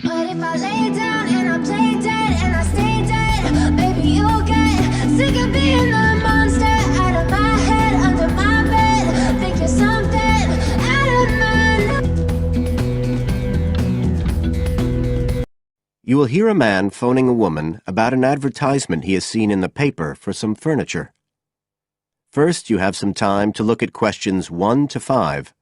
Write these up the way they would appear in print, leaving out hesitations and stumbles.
But if I lay down and I play dead and I stay dead, baby, you'll get sick of being the monster out of my head, under my bed. Think you're something out of my. You will hear a man phoning a woman about an advertisement he has seen in the paper for some furniture. First, you have some time to look at questions 1 to 5.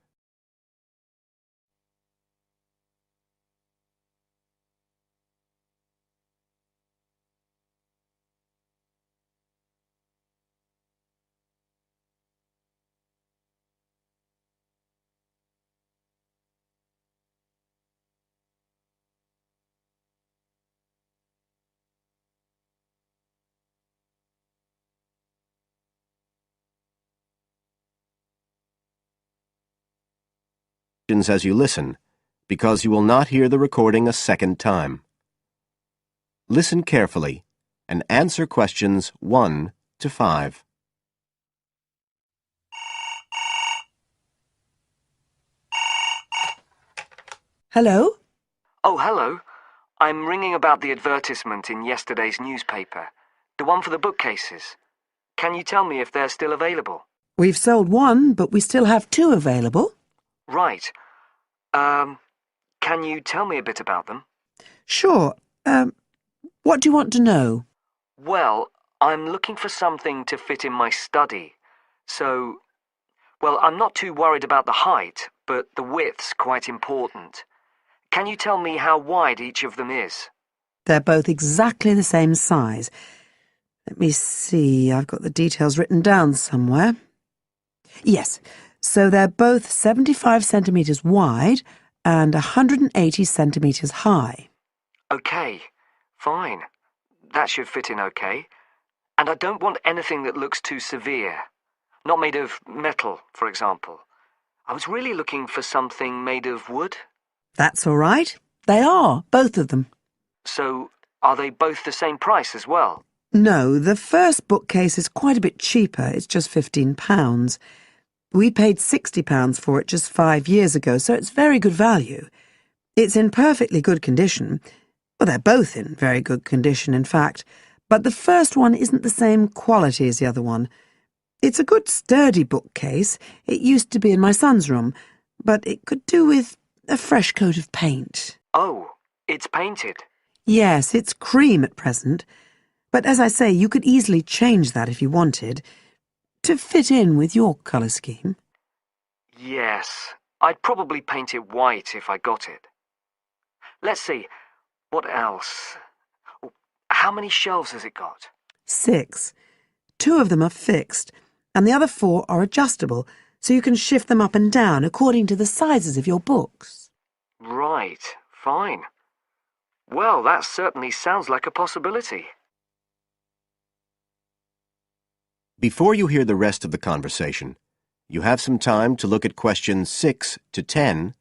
As you listen, because you will not hear the recording a second time. Listen carefully and answer questions 1 to 5. Hello? Oh, hello. I'm ringing about the advertisement in yesterday's newspaper. The one for the bookcases. Can you tell me if they're still available? We've sold one, but we still have 2 available. Right. Can you tell me a bit about them? Sure. What do you want to know? Well, I'm looking for something to fit in my study. I'm not too worried about the height, but the width's quite important. Can you tell me how wide each of them is? They're both exactly the same size. Let me see, I've got the details written down somewhere. Yes, so they're both 75 centimetres wide and 180 centimetres high. Okay, fine. That should fit in okay. And I don't want anything that looks too severe. Not made of metal, for example. I was really looking for something made of wood. That's all right. They are, both of them. So, are they both the same price as well? No, the first bookcase is quite a bit cheaper. It's just £15. We paid £60 for it just 5 years ago, so it's very good value. It's in perfectly good condition. Well, they're both in very good condition, in fact. But the first one isn't the same quality as the other one. It's a good, sturdy bookcase. It used to be in my son's room, but it could do with a fresh coat of paint. Oh, it's painted? Yes, it's cream at present. But as I say, you could easily change that if you wanted, to fit in with your colour scheme. Yes, I'd probably paint it white if I got it. Let's see, what else? How many shelves has it got? 6. 2 of them are fixed, and the other 4 are adjustable, so you can shift them up and down according to the sizes of your books. Right, fine. Well, that certainly sounds like a possibility. Before you hear the rest of the conversation, you have some time to look at questions 6 to 10.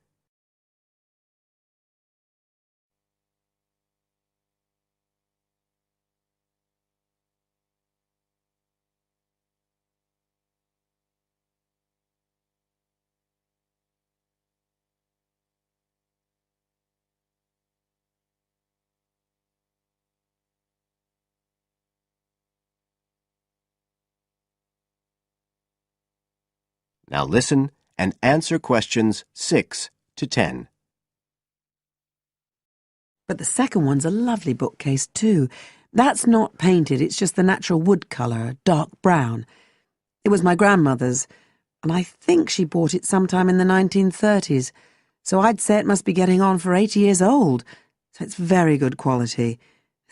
Now listen and answer questions 6 to 10. But the second one's a lovely bookcase too. That's not painted, it's just the natural wood colour, dark brown. It was my grandmother's, and I think she bought it sometime in the 1930s, so I'd say it must be getting on for 80 years old, so it's very good quality.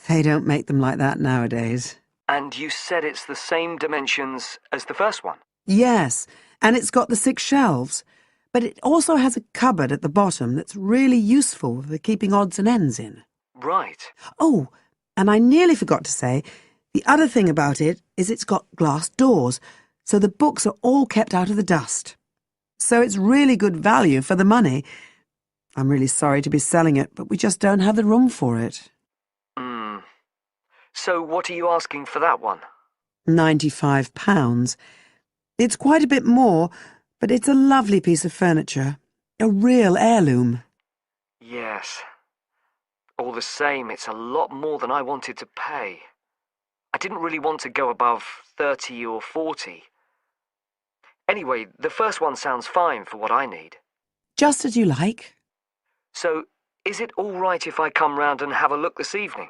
They don't make them like that nowadays. And you said it's the same dimensions as the first one? Yes, and it's got the 6 shelves, but it also has a cupboard at the bottom that's really useful for keeping odds and ends in. Right. Oh, and I nearly forgot to say, the other thing about it is it's got glass doors, so the books are all kept out of the dust. So it's really good value for the money. I'm really sorry to be selling it, but we just don't have the room for it. So what are you asking for that one? £95. It's quite a bit more, but it's a lovely piece of furniture. A real heirloom. Yes. All the same, it's a lot more than I wanted to pay. I didn't really want to go above 30 or 40. Anyway, the first one sounds fine for what I need. Just as you like. So, is it all right if I come round and have a look this evening?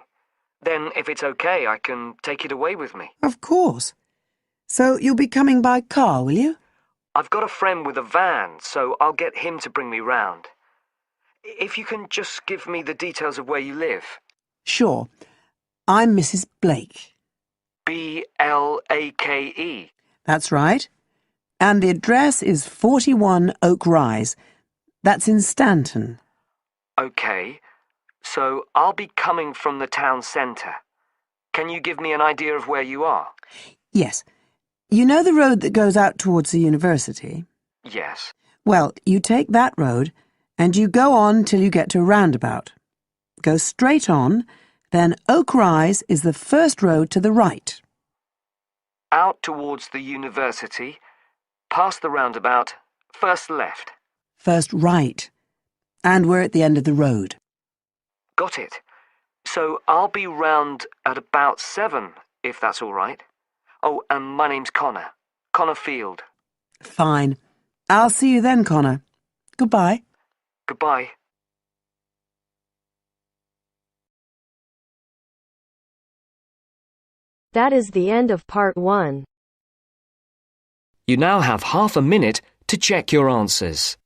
Then, if it's okay, I can take it away with me. Of course. So you'll be coming by car, will you? I've got a friend with a van, so I'll get him to bring me round. If you can just give me the details of where you live. Sure. I'm Mrs. Blake. Blake. That's right. And the address is 41 Oak Rise. That's in Stanton. Okay, so I'll be coming from the town centre. Can you give me an idea of where you are? Yes. You know the road that goes out towards the university? Yes. Well, you take that road and you go on till you get to a roundabout. Go straight on, then Oak Rise is the first road to the right. Out towards the university, past the roundabout, first left. First right. And we're at the end of the road. Got it. So I'll be round at about 7, if that's all right. Oh, and my name's Connor. Connor Field. Fine. I'll see you then, Connor. Goodbye. Goodbye. That is the end of part 1. You now have half a minute to check your answers.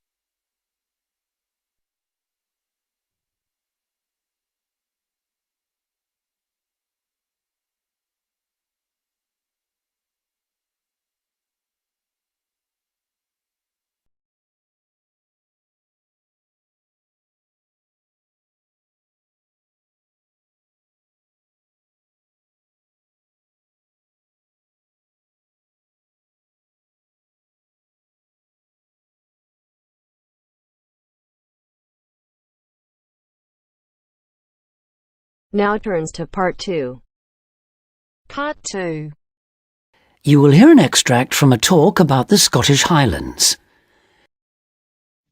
Now turns to part 2. Part 2. You will hear an extract from a talk about the Scottish Highlands.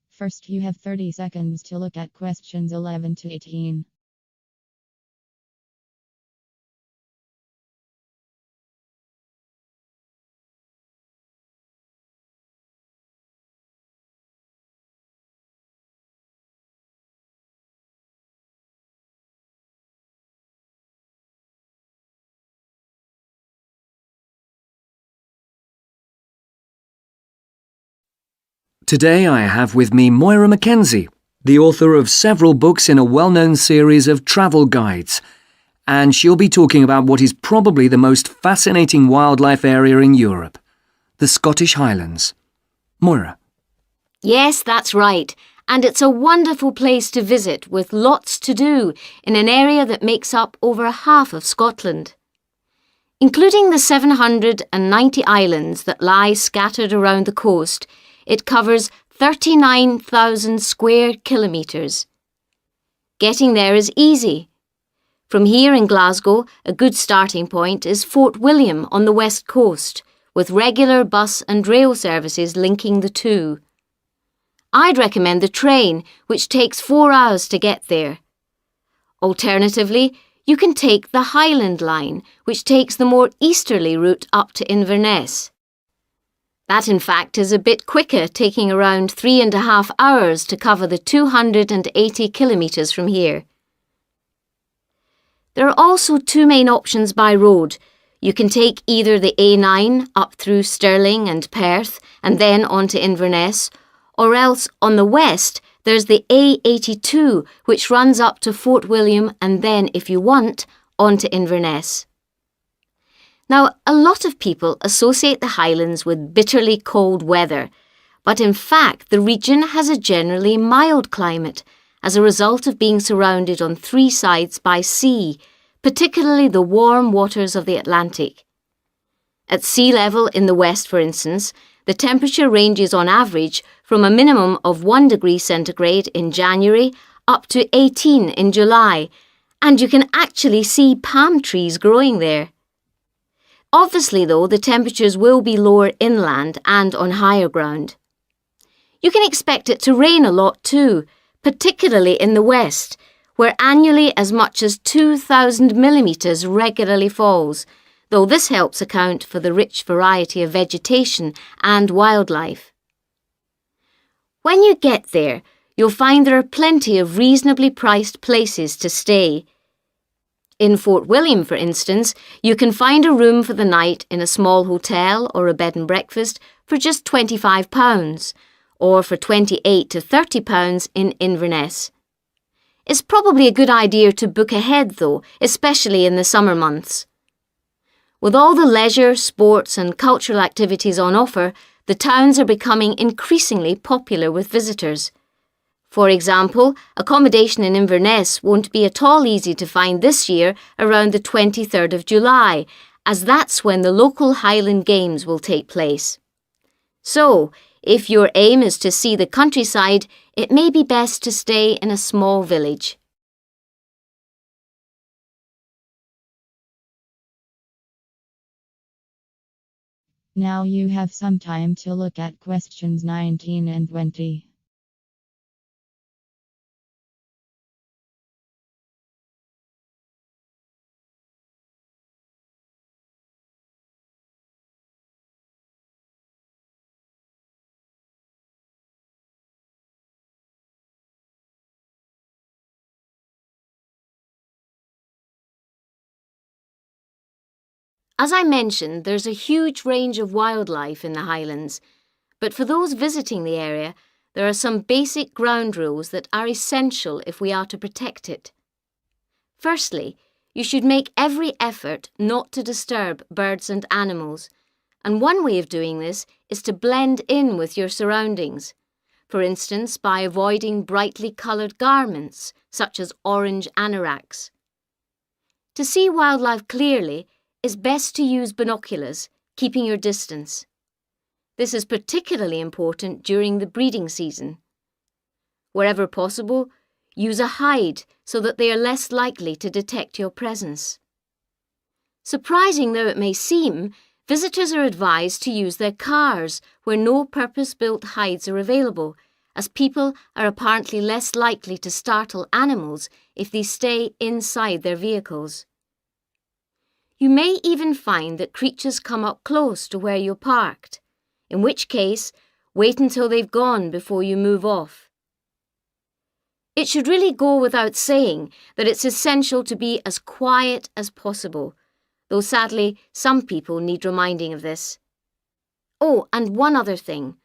First, you have 30 seconds to look at questions 11 to 18. Today I have with me Moira Mackenzie, the author of several books in a well-known series of travel guides, and she'll be talking about what is probably the most fascinating wildlife area in Europe, the Scottish Highlands. Moira. Yes, that's right. And it's a wonderful place to visit with lots to do in an area that makes up over half of Scotland. Including the 790 islands that lie scattered around the coast, it covers 39,000 square kilometres. Getting there is easy. From here in Glasgow, a good starting point is Fort William on the west coast, with regular bus and rail services linking the two. I'd recommend the train, which takes 4 hours to get there. Alternatively, you can take the Highland Line, which takes the more easterly route up to Inverness. That, in fact, is a bit quicker, taking around 3.5 hours to cover the 280 kilometres from here. There are also two main options by road. You can take either the A9 up through Stirling and Perth and then on to Inverness, or else on the west there's the A82 which runs up to Fort William and then, if you want, on to Inverness. Now, a lot of people associate the Highlands with bitterly cold weather, but in fact the region has a generally mild climate as a result of being surrounded on 3 sides by sea, particularly the warm waters of the Atlantic. At sea level in the west, for instance, the temperature ranges on average from a minimum of 1 degree centigrade in January up to 18 in July, and you can actually see palm trees growing there. Obviously, though, the temperatures will be lower inland and on higher ground. You can expect it to rain a lot too, particularly in the west, where annually as much as 2,000 millimetres regularly falls, though this helps account for the rich variety of vegetation and wildlife. When you get there, you'll find there are plenty of reasonably priced places to stay. In Fort William, for instance, you can find a room for the night in a small hotel or a bed and breakfast for just £25, or for £28 to £30 in Inverness. It's probably a good idea to book ahead though, especially in the summer months. With all the leisure, sports and cultural activities on offer, the towns are becoming increasingly popular with visitors. For example, accommodation in Inverness won't be at all easy to find this year around the 23rd of July, as that's when the local Highland Games will take place. So, if your aim is to see the countryside, it may be best to stay in a small village. Now you have some time to look at questions 19 and 20. As I mentioned, there's a huge range of wildlife in the Highlands, but for those visiting the area, there are some basic ground rules that are essential if we are to protect it. Firstly, you should make every effort not to disturb birds and animals, and one way of doing this is to blend in with your surroundings, for instance by avoiding brightly coloured garments, such as orange anoraks. To see wildlife clearly, it's best to use binoculars, keeping your distance. This is particularly important during the breeding season. Wherever possible, use a hide so that they are less likely to detect your presence. Surprising though it may seem, visitors are advised to use their cars where no purpose-built hides are available, as people are apparently less likely to startle animals if they stay inside their vehicles. You may even find that creatures come up close to where you're parked, in which case, wait until they've gone before you move off. It should really go without saying that it's essential to be as quiet as possible, though sadly some people need reminding of this. Oh, and one other thing.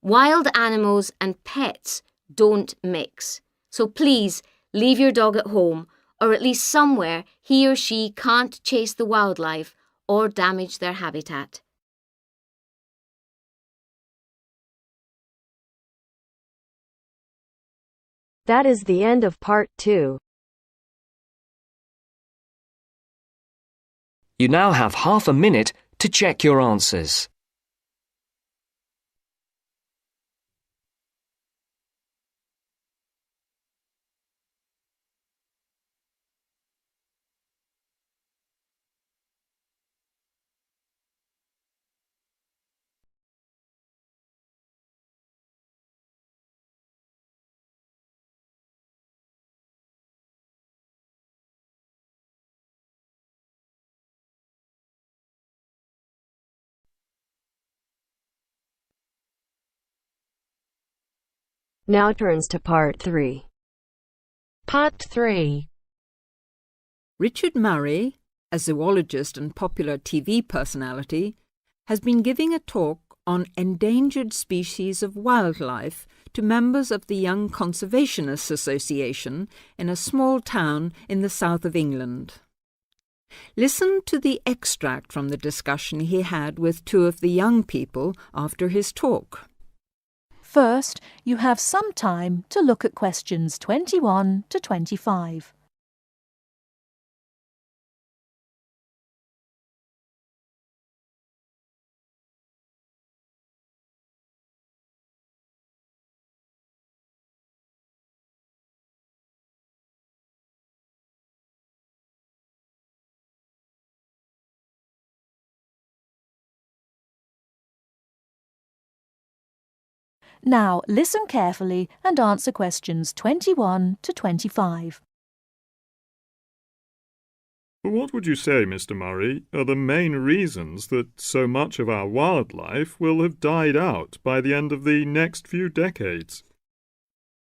Wild animals and pets don't mix, so please leave your dog at home or at least somewhere he or she can't chase the wildlife or damage their habitat. That is the end of part 2. You now have half a minute to check your answers. Now turns to part 3. Part 3. Richard Murray, a zoologist and popular TV personality, has been giving a talk on endangered species of wildlife to members of the Young Conservationists Association in a small town in the south of England. Listen to the extract from the discussion he had with two of the young people after his talk. First, you have some time to look at questions 21 to 25. Now listen carefully and answer questions 21 to 25. What would you say, Mr. Murray, are the main reasons that so much of our wildlife will have died out by the end of the next few decades?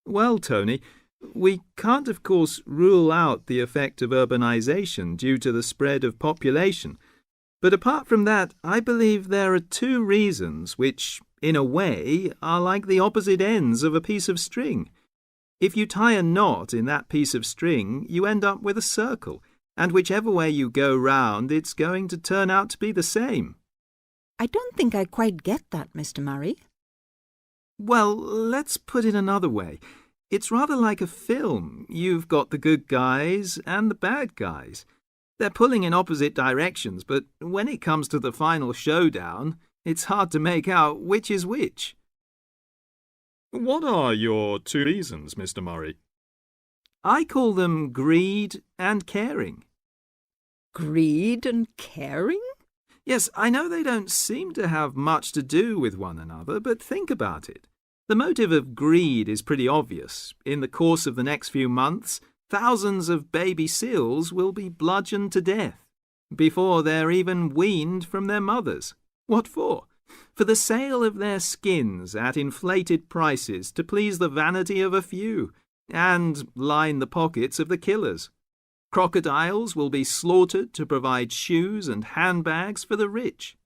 Well, Tony, we can't, of course, rule out the effect of urbanisation due to the spread of population. But apart from that, I believe there are two reasons which, in a way, are like the opposite ends of a piece of string. If you tie a knot in that piece of string, you end up with a circle, and whichever way you go round, it's going to turn out to be the same. I don't think I quite get that, Mr. Murray. Well, let's put it another way. It's rather like a film. You've got the good guys and the bad guys. They're pulling in opposite directions, but when it comes to the final showdown, it's hard to make out which is which. What are your two reasons, Mr. Murray? I call them greed and caring. Greed and caring? Yes, I know they don't seem to have much to do with one another, but think about it. The motive of greed is pretty obvious. In the course of the next few months, thousands of baby seals will be bludgeoned to death before they're even weaned from their mothers. What for? For the sale of their skins at inflated prices to please the vanity of a few and line the pockets of the killers. Crocodiles will be slaughtered to provide shoes and handbags for the rich.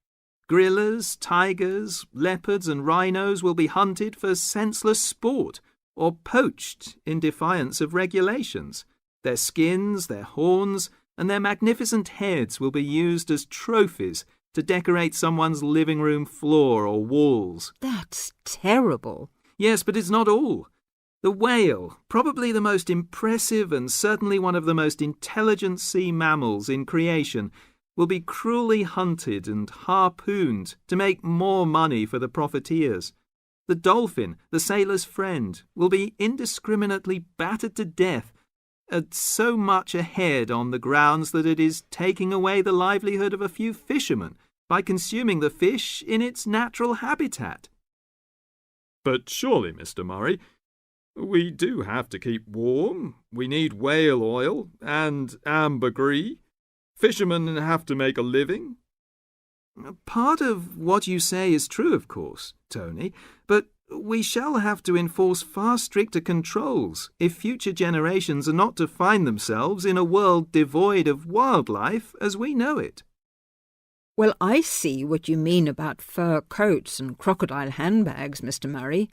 Gorillas, tigers, leopards and rhinos will be hunted for senseless sport or poached in defiance of regulations. Their skins, their horns, and their magnificent heads will be used as trophies to decorate someone's living room floor or walls. That's terrible. Yes, but it's not all. The whale, probably the most impressive and certainly one of the most intelligent sea mammals in creation, will be cruelly hunted and harpooned to make more money for the profiteers. The dolphin, the sailor's friend, will be indiscriminately battered to death at so much a head on the grounds that it is taking away the livelihood of a few fishermen by consuming the fish in its natural habitat. But surely, Mr. Murray, we do have to keep warm. We need whale oil and ambergris. Fishermen have to make a living. Part of what you say is true, of course, Tony, but we shall have to enforce far stricter controls if future generations are not to find themselves in a world devoid of wildlife as we know it. Well, I see what you mean about fur coats and crocodile handbags, Mr. Murray,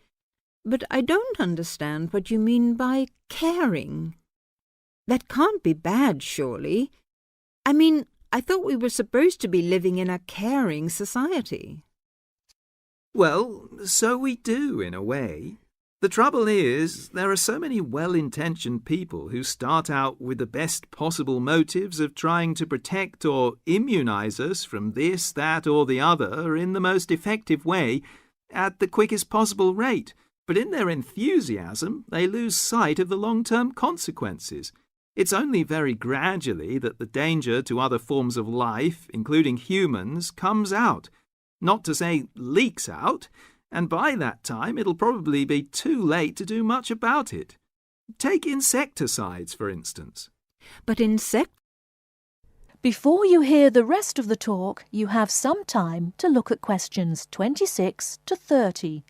but I don't understand what you mean by caring. That can't be bad, surely. I mean, I thought we were supposed to be living in a caring society. Well, so we do, in a way. The trouble is, there are so many well-intentioned people who start out with the best possible motives of trying to protect or immunize us from this, that, or the other in the most effective way at the quickest possible rate. But in their enthusiasm, they lose sight of the long-term consequences. It's only very gradually that the danger to other forms of life, including humans, comes out. Not to say leaks out, and by that time it'll probably be too late to do much about it. Take insecticides, for instance. But Before you hear the rest of the talk, you have some time to look at questions 26 to 30.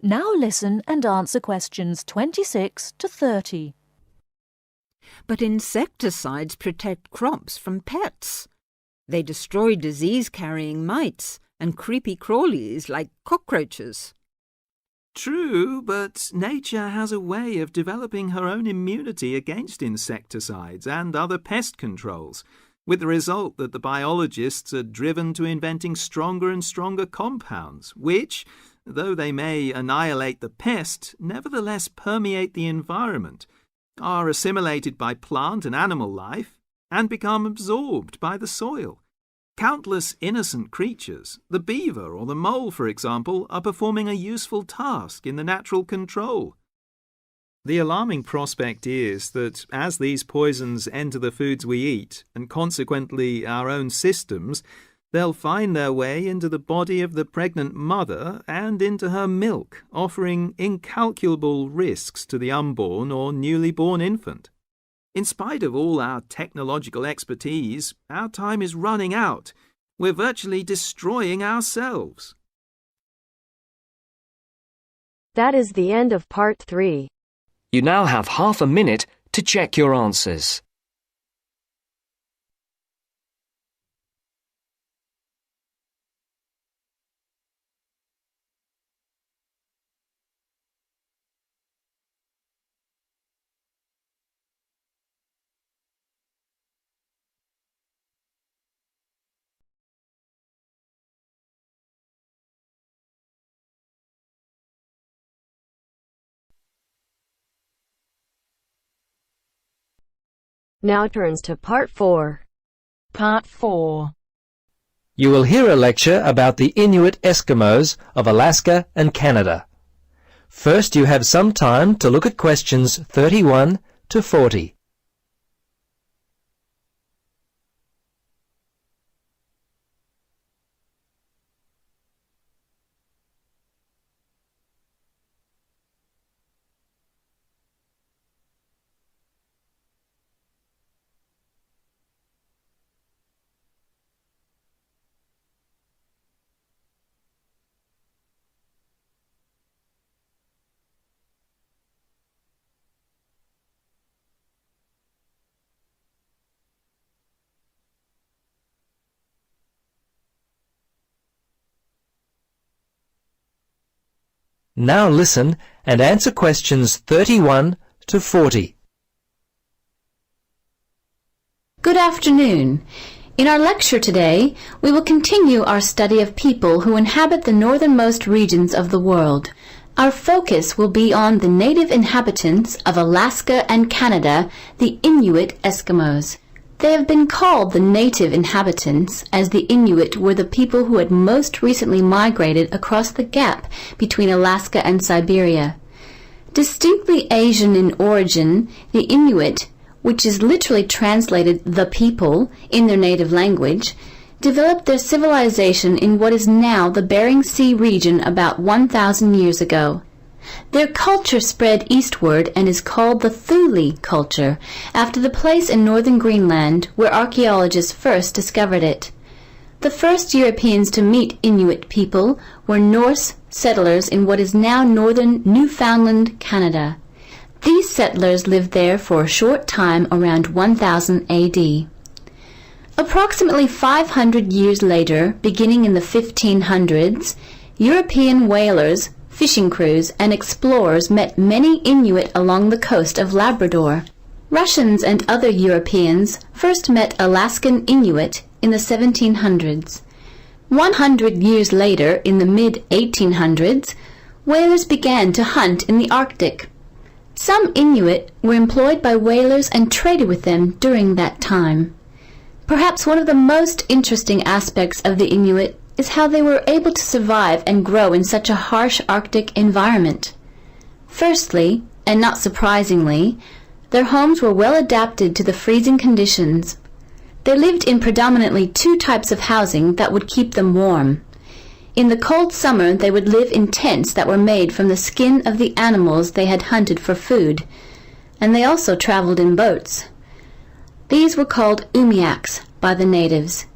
Now listen and answer questions 26 to 30. But insecticides protect crops from pests. They destroy disease-carrying mites and creepy crawlies like cockroaches. True, but nature has a way of developing her own immunity against insecticides and other pest controls, with the result that the biologists are driven to inventing stronger and stronger compounds, which, though they may annihilate the pest, nevertheless permeate the environment, are assimilated by plant and animal life, and become absorbed by the soil. Countless innocent creatures, the beaver or the mole, for example, are performing a useful task in the natural control. The alarming prospect is that as these poisons enter the foods we eat, and consequently our own systems, they'll find their way into the body of the pregnant mother and into her milk, offering incalculable risks to the unborn or newly born infant. In spite of all our technological expertise, our time is running out. We're virtually destroying ourselves. That is the end of part 3. You now have half a minute to check your answers. Now turns to part 4. Part 4. You will hear a lecture about the Inuit Eskimos of Alaska and Canada. First, you have some time to look at questions 31 to 40. Now listen and answer questions 31 to 40. Good afternoon. In our lecture today, we will continue our study of people who inhabit the northernmost regions of the world. Our focus will be on the native inhabitants of Alaska and Canada, the Inuit Eskimos. They have been called the native inhabitants, as the Inuit were the people who had most recently migrated across the gap between Alaska and Siberia. Distinctly Asian in origin, the Inuit, which is literally translated the people in their native language, developed their civilization in what is now the Bering Sea region about 1,000 years ago. Their culture spread eastward and is called the Thule culture, after the place in northern Greenland where archaeologists first discovered it. The first Europeans to meet Inuit people were Norse settlers in what is now northern Newfoundland, Canada. These settlers lived there for a short time around 1000 AD. Approximately 500 years later, beginning in the 1500s, European whalers, fishing crews, and explorers met many Inuit along the coast of Labrador. Russians and other Europeans first met Alaskan Inuit in the 1700s. 100 years later, in the mid-1800s, whalers began to hunt in the Arctic. Some Inuit were employed by whalers and traded with them during that time. Perhaps one of the most interesting aspects of the Inuit is how they were able to survive and grow in such a harsh Arctic environment. Firstly, and not surprisingly, their homes were well adapted to the freezing conditions. They lived in predominantly two types of housing that would keep them warm. In the cold summer, they would live in tents that were made from the skin of the animals they had hunted for food, and they also traveled in boats. These were called umiaks by the natives.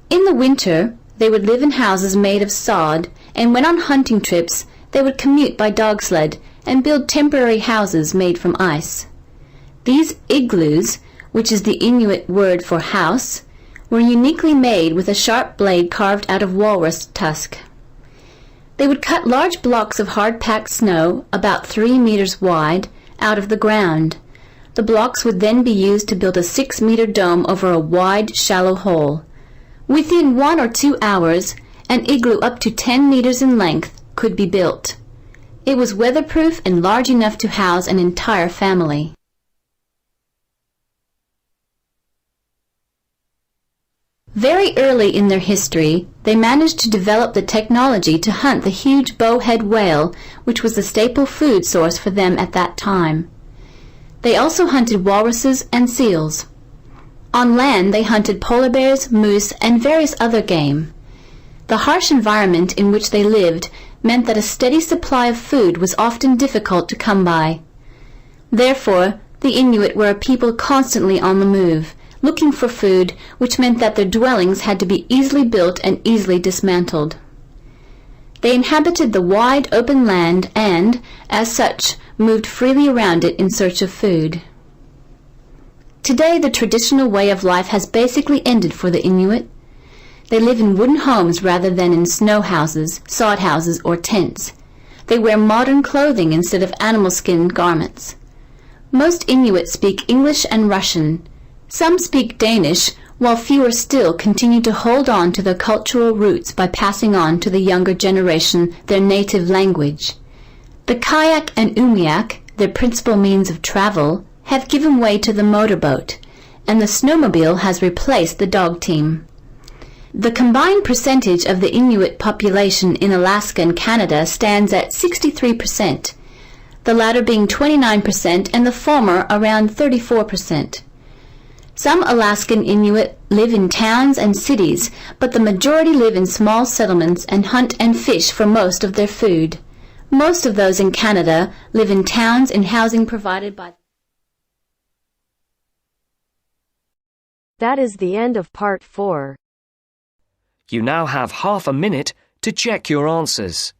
In the winter, they would live in houses made of sod, and when on hunting trips, they would commute by dog sled and build temporary houses made from ice. These igloos, which is the Inuit word for house, were uniquely made with a sharp blade carved out of walrus tusk. They would cut large blocks of hard-packed snow, about 3 meters wide, out of the ground. The blocks would then be used to build a 6-meter dome over a wide, shallow hole. Within 1 or 2 hours, an igloo up to 10 meters in length could be built. It was weatherproof and large enough to house an entire family. Very early in their history, they managed to develop the technology to hunt the huge bowhead whale, which was the staple food source for them at that time. They also hunted walruses and seals. On land, they hunted polar bears, moose, and various other game. The harsh environment in which they lived meant that a steady supply of food was often difficult to come by. Therefore, the Inuit were a people constantly on the move, looking for food, which meant that their dwellings had to be easily built and easily dismantled. They inhabited the wide open land and, as such, moved freely around it in search of food. Today, the traditional way of life has basically ended for the Inuit. They live in wooden homes rather than in snow houses, sod houses, or tents. They wear modern clothing instead of animal skin garments. Most Inuit speak English and Russian. Some speak Danish, while fewer still continue to hold on to their cultural roots by passing on to the younger generation their native language. The kayak and umiak, their principal means of travel, have given way to the motorboat, and the snowmobile has replaced the dog team. The combined percentage of the Inuit population in Alaska and Canada stands at 63%, the latter being 29% and the former around 34%. Some Alaskan Inuit live in towns and cities, but the majority live in small settlements and hunt and fish for most of their food. Most of those in Canada live in towns in housing provided by. That is the end of part 4. You now have half a minute to check your answers.